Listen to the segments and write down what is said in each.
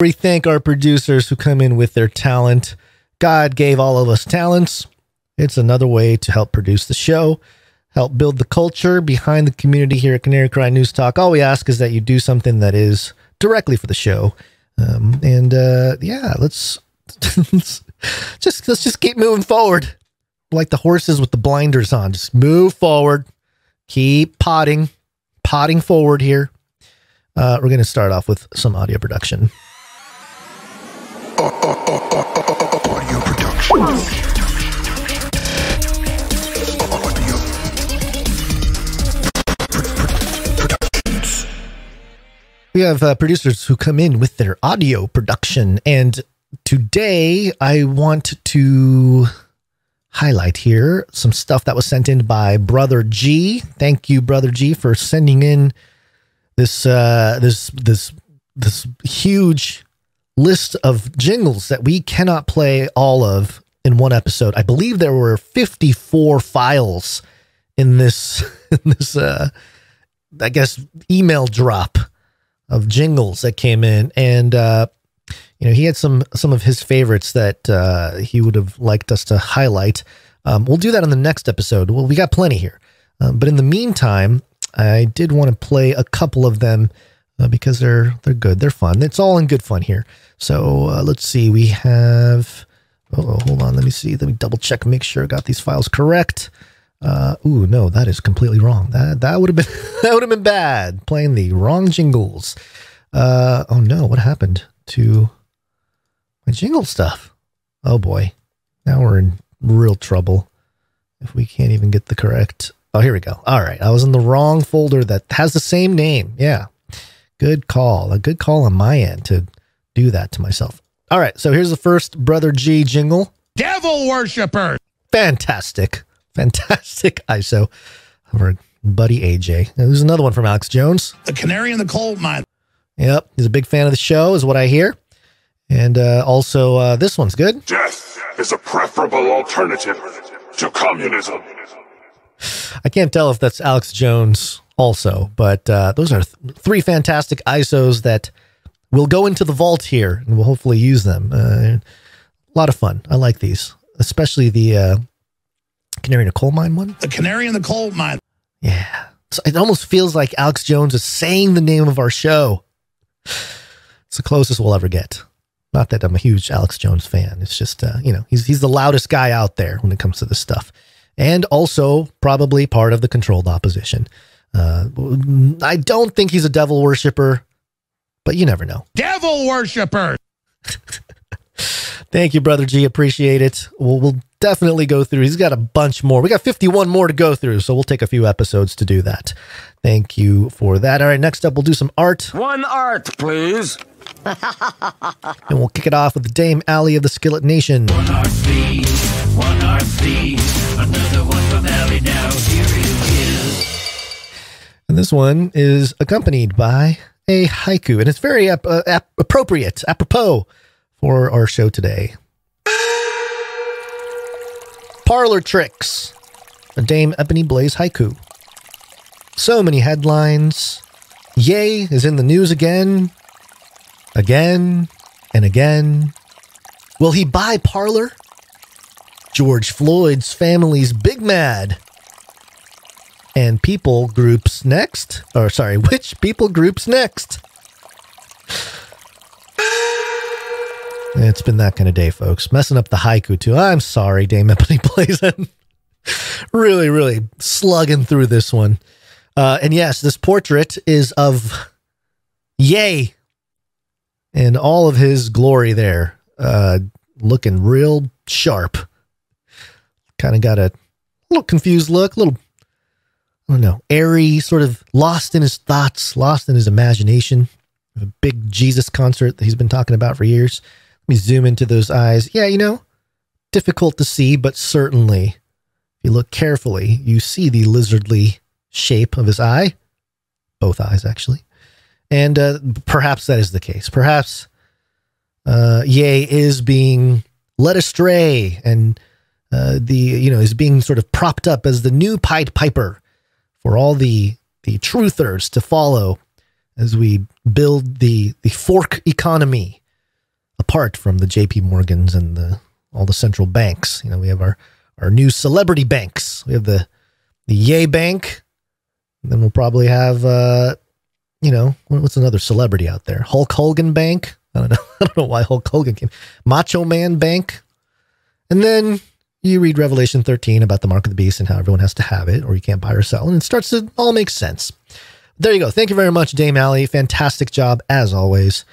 We thank our producers who come in with their talent. God gave all of us talents. It's another way to help produce the show, help build the culture behind the community here at Canary Cry NewsTalk. All we ask is that you do something that is directly for the show. Yeah, let's just keep moving forward. Like the horses with the blinders on. Just move forward. Keep potting forward here. We're going to start off with some audio production. Audio production. We have producers who come in with their audio production, and today I want to highlight here some stuff that was sent in by Brother G. Thank you, Brother G, for sending in this huge list of jingles that we cannot play all of in one episode. I believe there were 54 files in this I guess email drop of jingles that came in, and he had some of his favorites that he would have liked us to highlight. We'll do that on the next episode. Well, we got plenty here, but in the meantime, I did want to play a couple of them because they're good, they're fun. It's all in good fun here. So let's see. We have. Oh, hold on. Let me see. Let me double check and make sure I got these files correct. Ooh, no, that is completely wrong. That would have been that would have been bad. Playing the wrong jingles. Oh no, what happened to my jingle stuff? Oh boy, now we're in real trouble if we can't even get the correct. Oh, here we go. All right, I was in the wrong folder that has the same name. Yeah, good call. A good call on my end to do that to myself. All right, so here's the first Brother G jingle. Devil worshiper. Fantastic ISO of our buddy AJ. Now, there's another one from Alex Jones. The canary in the coal mine. Yep, he's a big fan of the show, is what I hear. And also, this one's good. Death is a preferable alternative to communism. I can't tell if that's Alex Jones also, but those are three fantastic ISOs that will go into the vault here, and we'll hopefully use them. A lot of fun. I like these, especially the Canary in a Coal Mine one. The canary in the coal mine. Yeah. So it almost feels like Alex Jones is saying the name of our show. It's the closest we'll ever get. Not that I'm a huge Alex Jones fan. It's just, he's the loudest guy out there when it comes to this stuff. And also probably part of the controlled opposition. I don't think he's a devil worshiper, but you never know. Devil worshiper. Thank you, Brother G. Appreciate it. We'll definitely go through. He's got a bunch more. We got 51 more to go through, so we'll take a few episodes to do that. Thank you for that. All right, next up, we'll do some art. One art, please. And we'll kick it off with Dame Allie of the Skillet Nation. One art, please. Another one from Allie now. Here it is. And this one is accompanied by a haiku, and it's very apropos for our show today. Parlor Tricks, a Dame Ebony Blaze haiku. So many headlines. Ye is in the news again and again. Will he buy Parlor? George Floyd's family's big mad. And people groups next? Or sorry, which people groups next? It's been that kind of day, folks. Messing up the haiku, too. I'm sorry, Dame Ebony Blaze. really, really slugging through this one. And yes, this portrait is of Ye in all of his glory there. Looking real sharp. Kind of got a little confused look, a little, I don't know, airy, sort of lost in his thoughts, lost in his imagination. A big Jesus concert that he's been talking about for years. Let me zoom into those eyes. Yeah, difficult to see, but certainly, if you look carefully, you see the lizardly shape of his eye. Both eyes, actually. And perhaps that is the case. Perhaps Ye is being led astray and is being sort of propped up as the new Pied Piper for all the truthers to follow as we build the fork economy apart from the JP Morgans and all the central banks. We have our new celebrity banks. We have the Yay Bank. And then we'll probably have, what's another celebrity out there? Hulk Hogan Bank. I don't know. I don't know why Hulk Hogan came. Macho Man Bank. And then you read Revelation 13 about the mark of the beast and how everyone has to have it, or you can't buy or sell. And it starts to all make sense. There you go. Thank you very much, Dame Allie. Fantastic job as always.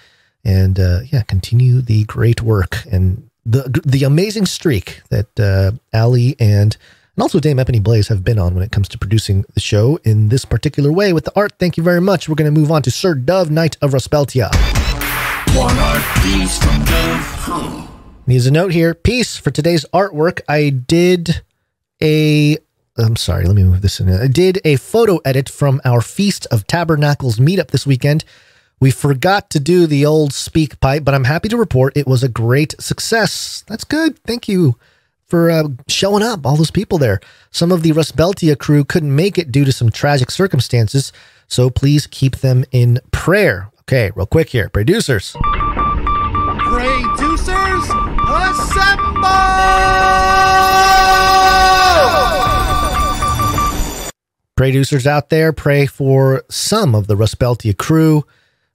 And continue the great work and the amazing streak that Allie and also Dame Epiphany Blaze have been on when it comes to producing the show in this particular way with the art. Thank you very much. We're going to move on to Sir Dove, Knight of Ruspeltia. One art piece from Dove. Needs a note here. Piece for today's artwork. I'm sorry, let me move this in. I did a photo edit from our Feast of Tabernacles meetup this weekend. We forgot to do the old speak pipe, but I'm happy to report it was a great success. That's good. Thank you for showing up, all those people there. Some of the Ruspeltia crew couldn't make it due to some tragic circumstances, so please keep them in prayer. Okay, real quick here. Producers. Producers, assemble! Producers out there, pray for some of the Ruspeltia crew.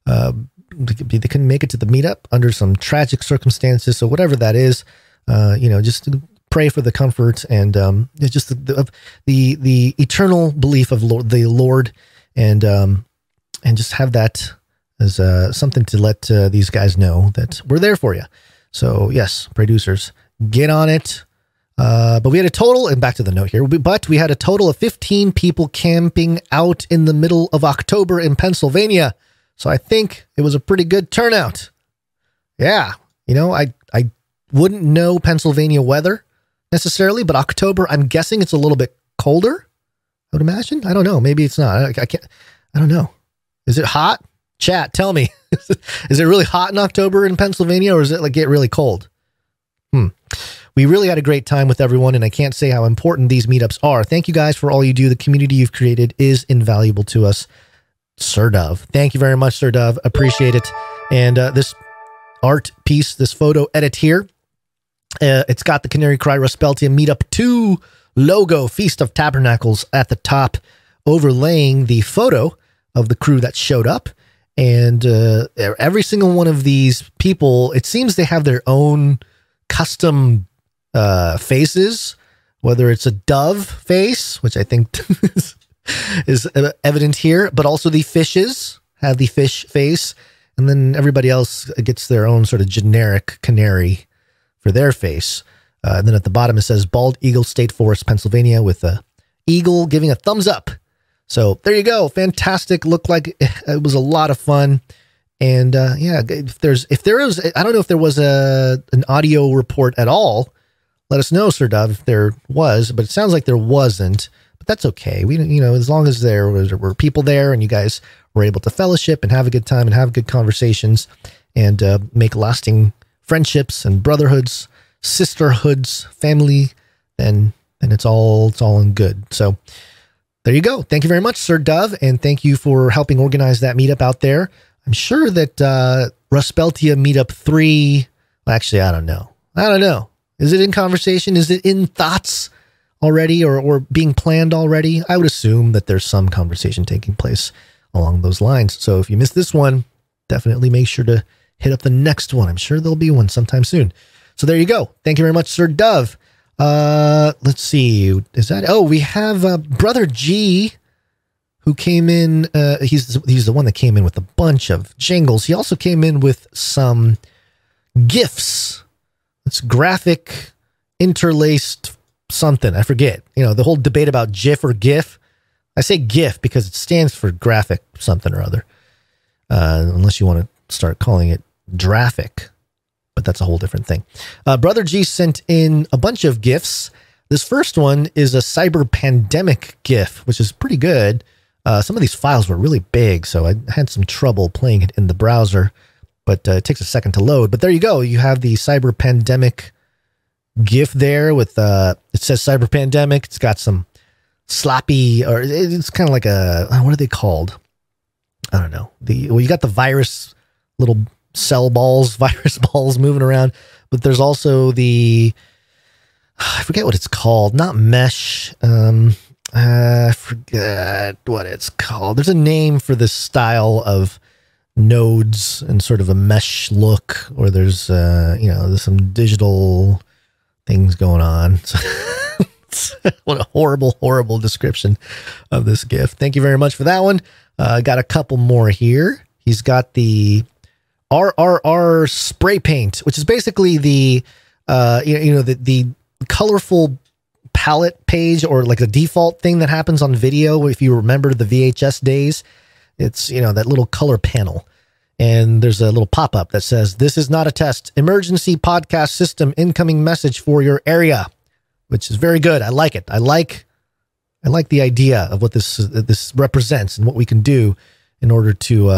They couldn't make it to the meetup under some tragic circumstances, so whatever that is, just pray for the comfort and just the eternal belief of the Lord, and just have that as something to let these guys know that we're there for you. So yes, producers, get on it. But we had a total, and back to the note here, but we had a total of 15 people camping out in the middle of October in Pennsylvania. So I think it was a pretty good turnout. Yeah. I wouldn't know Pennsylvania weather necessarily, but October, I'm guessing it's a little bit colder, I would imagine. I don't know. Maybe it's not. I don't know. Is it hot? Chat, tell me. Is it really hot in October in Pennsylvania, or is it get really cold? We really had a great time with everyone, and I can't say how important these meetups are. Thank you guys for all you do. The community you've created is invaluable to us. Sir Dove. Thank you very much, Sir Dove. Appreciate it. And this art piece, this photo edit here, it's got the Canary Cry Ruspeltia Meetup 2 logo, Feast of Tabernacles at the top, overlaying the photo of the crew that showed up. And every single one of these people, it seems they have their own custom faces, whether it's a dove face, which I think is evident here, but also the fishes have the fish face, and then everybody else gets their own sort of generic canary for their face. And then at the bottom it says Bald Eagle State Forest, Pennsylvania, with a eagle giving a thumbs up. So there you go. Fantastic. Looked like it was a lot of fun. And if there is, I don't know if there was an audio report at all. Let us know, Sir Dove, if there was, but it sounds like there wasn't. But that's okay. We, as long as there were people there and you guys were able to fellowship and have a good time and have good conversations and make lasting friendships and brotherhoods, sisterhoods, family, then it's all in good. So there you go. Thank you very much, Sir Dove, and thank you for helping organize that meetup out there. I'm sure that Ruspeltia Meetup 3, actually, I don't know. Is it in conversation? Is it in thoughts already or being planned already? I would assume that there's some conversation taking place along those lines. So if you missed this one, definitely make sure to hit up the next one. I'm sure there'll be one sometime soon. So there you go. Thank you very much, Sir Dove. Let's see. We have Brother G, who came in. He's the one that came in with a bunch of jingles. He also came in with some GIFs. It's graphic interlaced something. I forget. The whole debate about GIF or GIF. I say GIF because it stands for graphic something or other. Unless you want to start calling it graphic, but that's a whole different thing. Brother G sent in a bunch of GIFs. This first one is a cyber pandemic GIF, which is pretty good. Some of these files were really big, so I had some trouble playing it in the browser, but it takes a second to load. But there you go. You have the cyber pandemic GIF there with, it says cyber pandemic. It's got some sloppy, or it's kind of like what are they called? I don't know. You got the virus little cell balls, virus balls moving around. But there's also I forget what it's called. Not mesh. I forget what it's called. There's a name for this style of nodes and sort of a mesh look, or there's there's some digital things going on. What a horrible description of this GIF. Thank you very much for that one. Got a couple more here. He's got the RRR spray paint, which is basically the colorful palette page, or like the default thing that happens on video. If you remember the VHS days, it's, that little color panel. And there's a little pop-up that says, "This is not a test. Emergency podcast system incoming message for your area," which is very good. I like it. I like the idea of what this represents and what we can do in order to,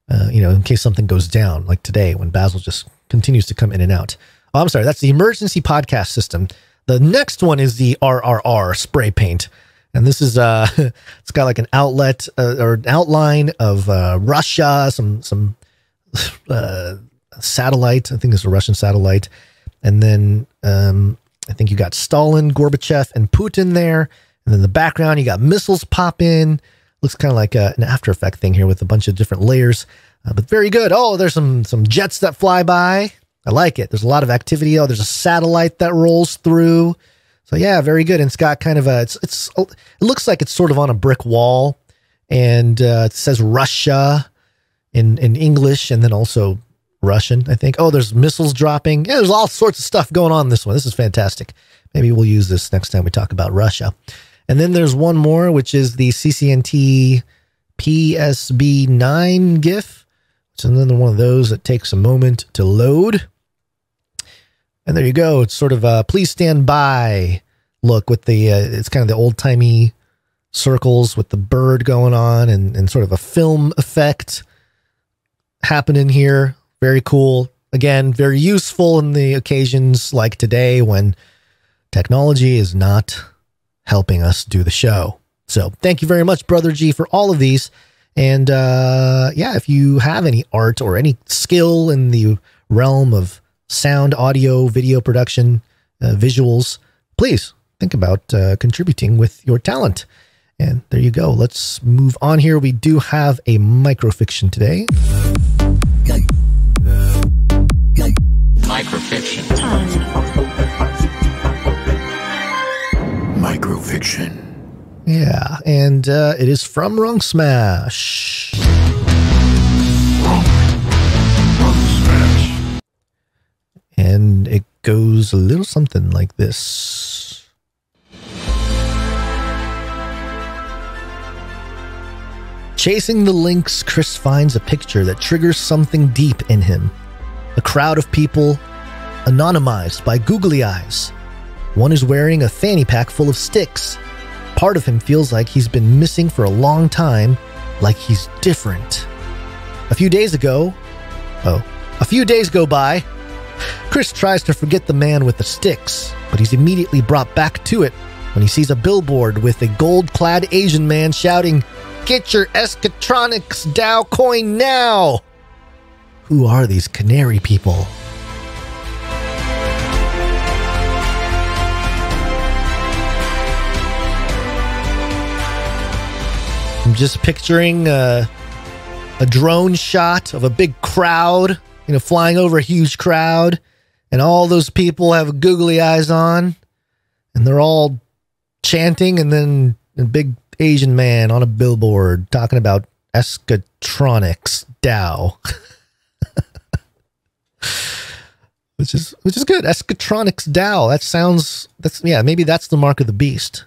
in case something goes down, like today when Basil just continues to come in and out. Oh, I'm sorry. That's the emergency podcast system. The next one is the RRR spray paint. And this is, it's got like an outlet or an outline of Russia, some satellite. I think it's a Russian satellite. And then I think you got Stalin, Gorbachev, and Putin there. And then the background, you got missiles pop in. Looks kind of like an After Effect thing here with a bunch of different layers. But very good. Oh, there's some jets that fly by. I like it. There's a lot of activity. Oh, there's a satellite that rolls through. So yeah, very good. And it's got kind of it looks like it's sort of on a brick wall, and it says Russia in English, and then also Russian, I think. Oh, there's missiles dropping. Yeah, there's all sorts of stuff going on in this one. This is fantastic. Maybe we'll use this next time we talk about Russia. And then there's one more, which is the CCNT PSB9 GIF. It's another one of those that takes a moment to load. And there you go. It's sort of a please stand by look with the, it's kind of the old timey circles with the bird going on, and sort of a film effect happening here. Very cool. Again, very useful in the occasions like today when technology is not helping us do the show. So thank you very much, Brother G, for all of these. And if you have any art or any skill in the realm of sound, audio, video production, visuals, please think about contributing with your talent. And there you go. Let's move on here. We do have a microfiction today. Microfiction. Microfiction. Yeah, and it is from Rung Smash. And it goes a little something like this. Chasing the links, Chris finds a picture that triggers something deep in him. A crowd of people, anonymized by googly eyes. One is wearing a fanny pack full of sticks. Part of him feels like he's been missing for a long time, like he's different. A few days go by. Chris tries to forget the man with the sticks, but he's immediately brought back to it when he sees a billboard with a gold-clad Asian man shouting, "Get your Escatronics Dow coin now!" Who are these Canary people? I'm just picturing a drone shot of a big crowd, flying over a huge crowd, and all those people have googly eyes on, and they're all chanting, and then a big Asian man on a billboard talking about Escatronics Dow. which is good. Escatronics Dow. Maybe that's the mark of the beast.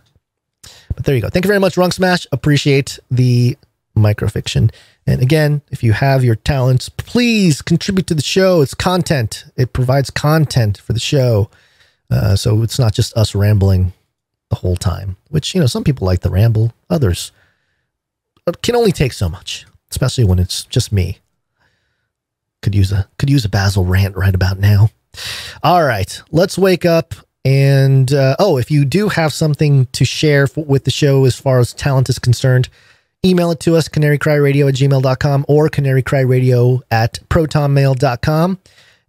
But there you go. Thank you very much, Rung Smash. Appreciate the microfiction. And again, if you have your talents, please contribute to the show. It's content. It provides content for the show. So it's not just us rambling the whole time, which, some people like to ramble. Others can only take so much, especially when it's just me. Could use a Basil rant right about now. All right, let's wake up. And if you do have something to share with the show as far as talent is concerned, email it to us, canarycryradio@gmail.com or canarycryradio@protonmail.com,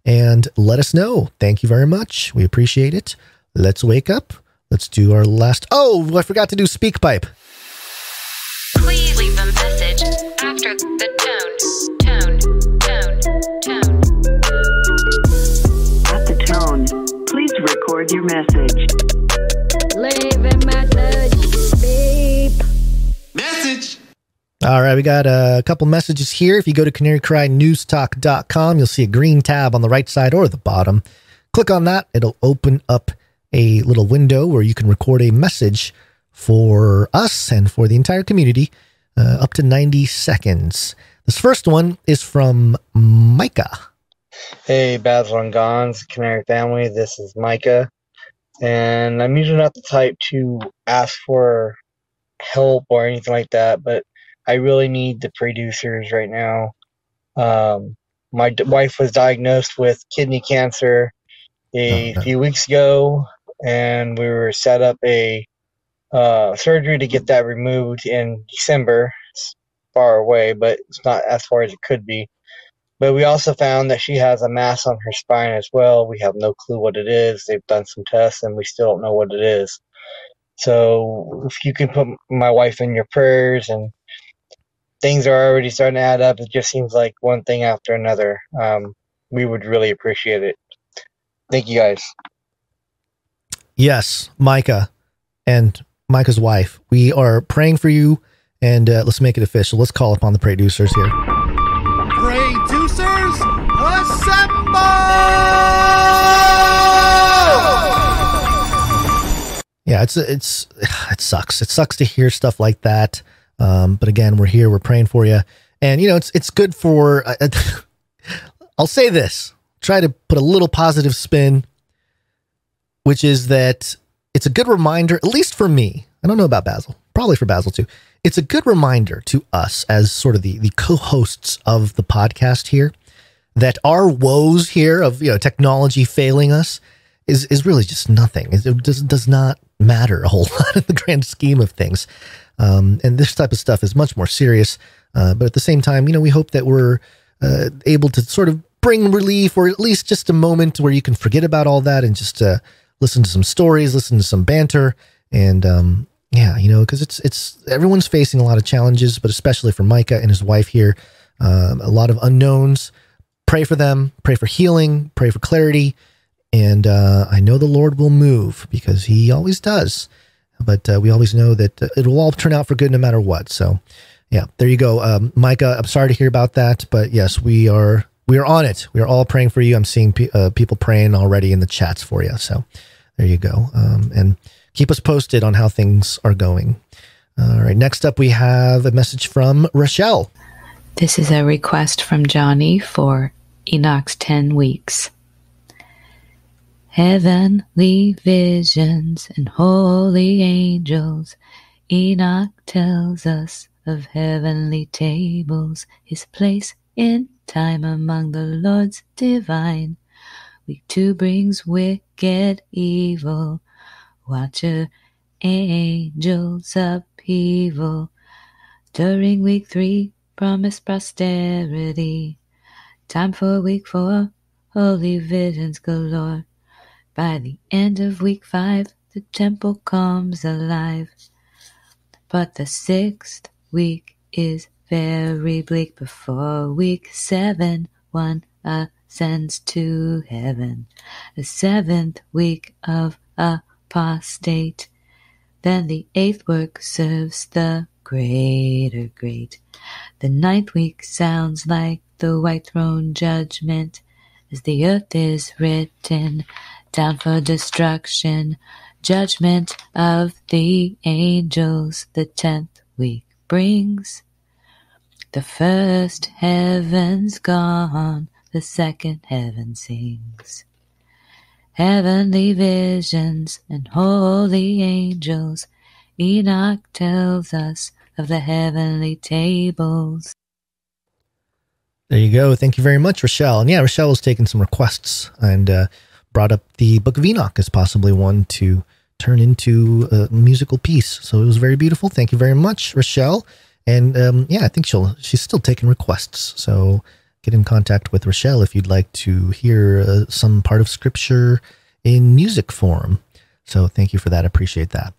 and let us know. Thank you very much. We appreciate it. Let's wake up. Let's do our last. Oh, I forgot to do speak pipe. Please leave a message after the tone. At the tone, please record your message. Leave a message. Beep. Message. All right, we got a couple messages here. If you go to canarycrynewstalk.com, you'll see a green tab on the right side or the bottom. Click on that. It'll open up a little window where you can record a message for us and for the entire community, up to 90 seconds. This first one is from Micah. Hey, Basil and Gons, Canary family, this is Micah, and I'm usually not the type to ask for help or anything like that, but I really need the producers right now. My wife was diagnosed with kidney cancer a few weeks ago, and we were set up a surgery to get that removed in December. It's far away, but it's not as far as it could be. But we also found that she has a mass on her spine as well. We have no clue what it is. They've done some tests, and we still don't know what it is. So if you can put my wife in your prayers, and things are already starting to add up. It just seems like one thing after another. We would really appreciate it. Thank you, guys. Yes, Micah and Micah's wife. We are praying for you, and let's make it official. Let's call upon the producers here. Producers, assemble! Yeah, it sucks. It sucks to hear stuff like that. But again, we're here. We're praying for you, and it's good for. I'll say this. Try to put a little positive spin, which is that it's a good reminder, at least for me. I don't know about Basil, probably for Basil too. It's a good reminder to us as sort of the co-hosts of the podcast here that our woes here of technology failing us is really just nothing. It does not matter a whole lot in the grand scheme of things. And this type of stuff is much more serious. But at the same time, we hope that we're able to sort of bring relief, or at least just a moment where you can forget about all that and just listen to some stories, listen to some banter, and because it's everyone's facing a lot of challenges, but especially for Micah and his wife here, a lot of unknowns. Pray for them, pray for healing, pray for clarity, and I know the Lord will move because He always does. But we always know that it will all turn out for good no matter what. So, yeah, there you go, Micah. I'm sorry to hear about that, but yes, we are on it. We are all praying for you. I'm seeing people praying already in the chats for you. So there you go. And keep us posted on how things are going. All right. Next up, we have a message from Rochelle. This is a request from Johnny for Enoch's 10 weeks. Heavenly visions and holy angels, Enoch tells us of heavenly tables, his place in time among the Lord's divine. Week 2 brings wicked evil, watcher angels upheaval. During week 3, promise prosperity. Time for week 4, holy visions galore. By the end of week 5, the temple comes alive. But the 6th week is very bleak. Before week 7, one ascends to heaven. The 7th week of apostate. Then the 8th work serves the greater great. The 9th week sounds like the white throne judgment, as the earth is written down for destruction. Judgment of the angels the 10th week brings. The first heaven's gone, the second heaven sings. Heavenly visions and holy angels, Enoch tells us of the heavenly tables. There you go. Thank you very much, Rochelle. And yeah, Rochelle was taking some requests and brought up the Book of Enoch as possibly one to turn into a musical piece. So it was very beautiful. Thank you very much, Rochelle. And yeah, I think she's still taking requests. So get in contact with Rochelle if you'd like to hear some part of scripture in music form. So thank you for that. I appreciate that.